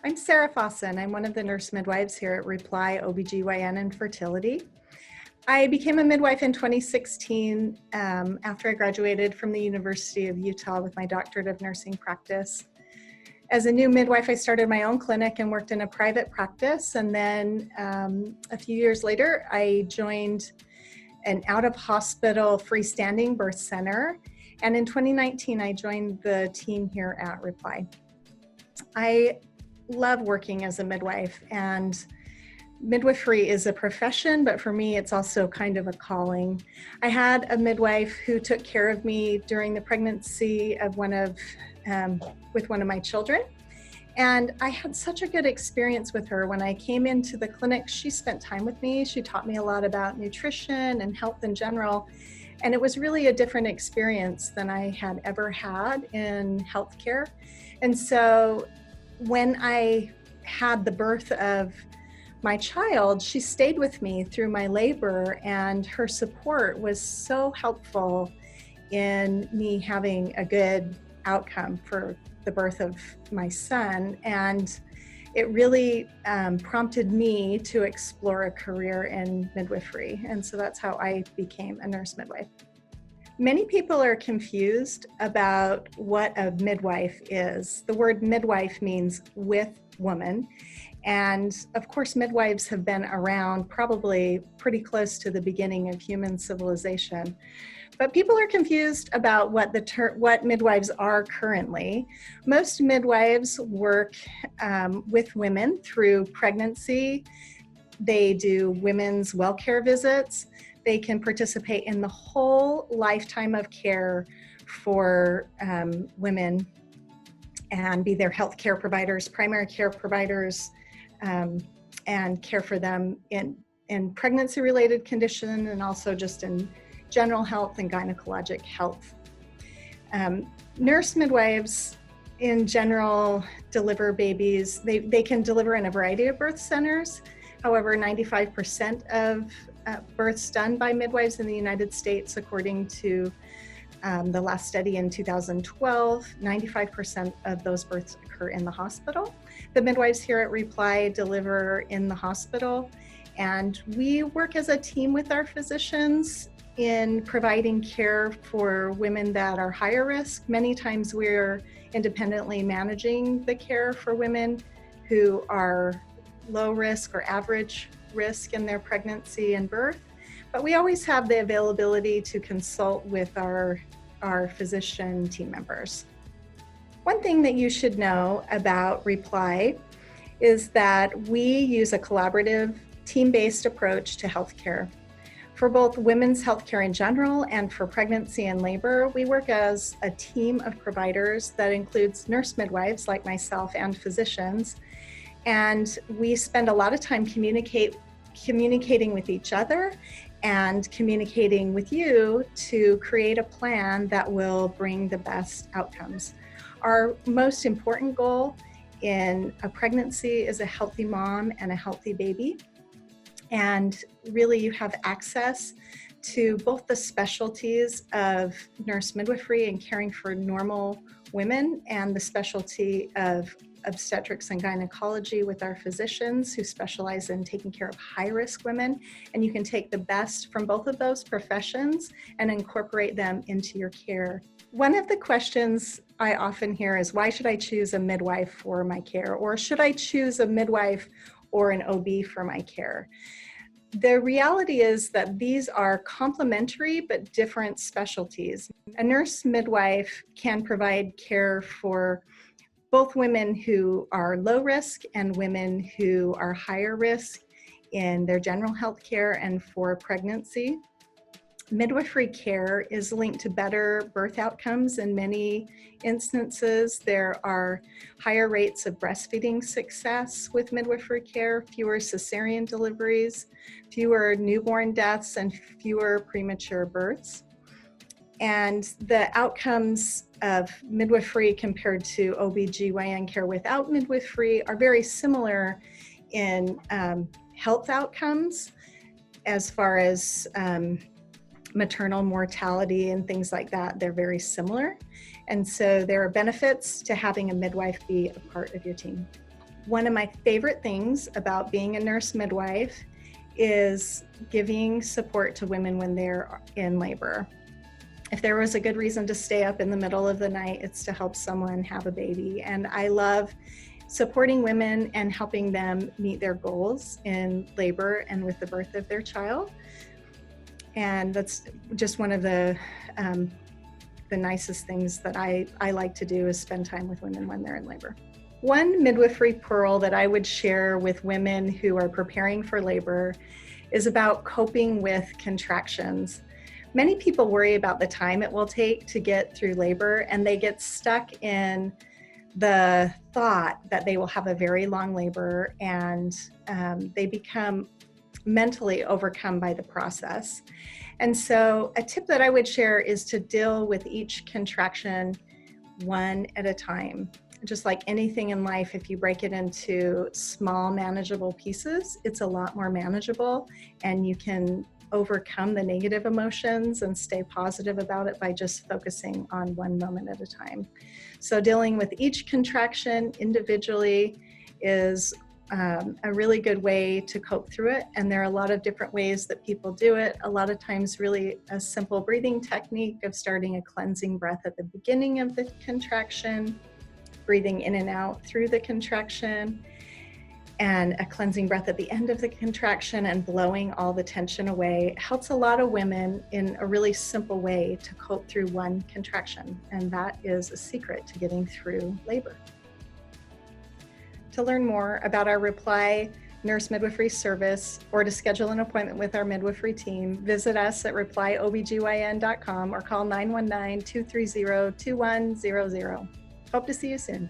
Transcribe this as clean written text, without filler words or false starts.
I'm Sara Fawson. I'm one of the nurse midwives here at Reply OBGYN and Fertility. I became a midwife in 2016 after I graduated from the University of Utah with my doctorate of nursing practice. As a new midwife, I started my own clinic and worked in a private practice. And then a few years later, I joined an out-of-hospital freestanding birth center. And in 2019, I joined the team here at Reply. I love working as a midwife, and midwifery is a profession, but for me, it's also kind of a calling. I had a midwife who took care of me during the pregnancy of with one of my children. And I had such a good experience with her. When I came into the clinic, she spent time with me. She taught me a lot about nutrition and health in general. And it was really a different experience than I had ever had in healthcare. And so when I had the birth of my child, she stayed with me through my labor, and her support was so helpful in me having a good outcome for the birth of my son. And it really prompted me to explore a career in midwifery. And so that's how I became a nurse midwife. Many people are confused about what a midwife is. The word midwife means with woman. And of course, midwives have been around probably pretty close to the beginning of human civilization. But people are confused about what midwives are currently. Most midwives work with women through pregnancy. They do women's well care visits. They can participate in the whole lifetime of care for women and be their health care providers, primary care providers, and care for them in pregnancy-related condition and also just in general health and gynecologic health. Nurse midwives in general deliver babies. They can deliver in a variety of birth centers. However, 95% of births done by midwives in the United States, according to the last study in 2012, 95% of those births occur in the hospital. The midwives here at Reply deliver in the hospital, and we work as a team with our physicians in providing care for women that are higher risk. Many times we're independently managing the care for women who are low risk or average risk in their pregnancy and birth, but we always have the availability to consult with our physician team members. One thing that you should know about Reply is that we use a collaborative, team-based approach to healthcare. For both women's healthcare in general and for pregnancy and labor, we work as a team of providers that includes nurse midwives like myself and physicians. And we spend a lot of time communicating with each other and communicating with you to create a plan that will bring the best outcomes. Our most important goal in a pregnancy is a healthy mom and a healthy baby. And really you have access to both the specialties of nurse midwifery and caring for normal women and the specialty of obstetrics and gynecology with our physicians who specialize in taking care of high-risk women. And you can take the best from both of those professions and incorporate them into your care. One of the questions I often hear is, why should I choose a midwife for my care? Or should I choose a midwife or an OB for my care? The reality is that these are complementary but different specialties. A nurse midwife can provide care for both women who are low risk and women who are higher risk in their general health care and for pregnancy. Midwifery care is linked to better birth outcomes in many instances. There are higher rates of breastfeeding success with midwifery care, fewer cesarean deliveries, fewer newborn deaths, and fewer premature births. And the outcomes of midwifery compared to OBGYN care without midwifery are very similar in health outcomes as far as maternal mortality and things like that. They're very similar. And so there are benefits to having a midwife be a part of your team. One of my favorite things about being a nurse midwife is giving support to women when they're in labor. If there was a good reason to stay up in the middle of the night, it's to help someone have a baby. And I love supporting women and helping them meet their goals in labor and with the birth of their child. And that's just one of the nicest things that I like to do, is spend time with women when they're in labor. One midwifery pearl that I would share with women who are preparing for labor is about coping with contractions. Many people worry about the time it will take to get through labor, and they get stuck in the thought that they will have a very long labor, and they become mentally overcome by the process. And so a tip that I would share is to deal with each contraction one at a time. Just like anything in life, if you break it into small, manageable pieces, it's a lot more manageable, and you can overcome the negative emotions and stay positive about it by just focusing on one moment at a time. So dealing with each contraction individually is a really good way to cope through it. And there are a lot of different ways that people do it. A lot of times really a simple breathing technique of starting a cleansing breath at the beginning of the contraction, breathing in and out through the contraction, and a cleansing breath at the end of the contraction, and blowing all the tension away. It helps a lot of women in a really simple way to cope through one contraction, and that is a secret to getting through labor. To learn more about our Reply Nurse Midwifery service, or to schedule an appointment with our midwifery team, visit us at replyobgyn.com or call 919-230-2100. Hope to see you soon.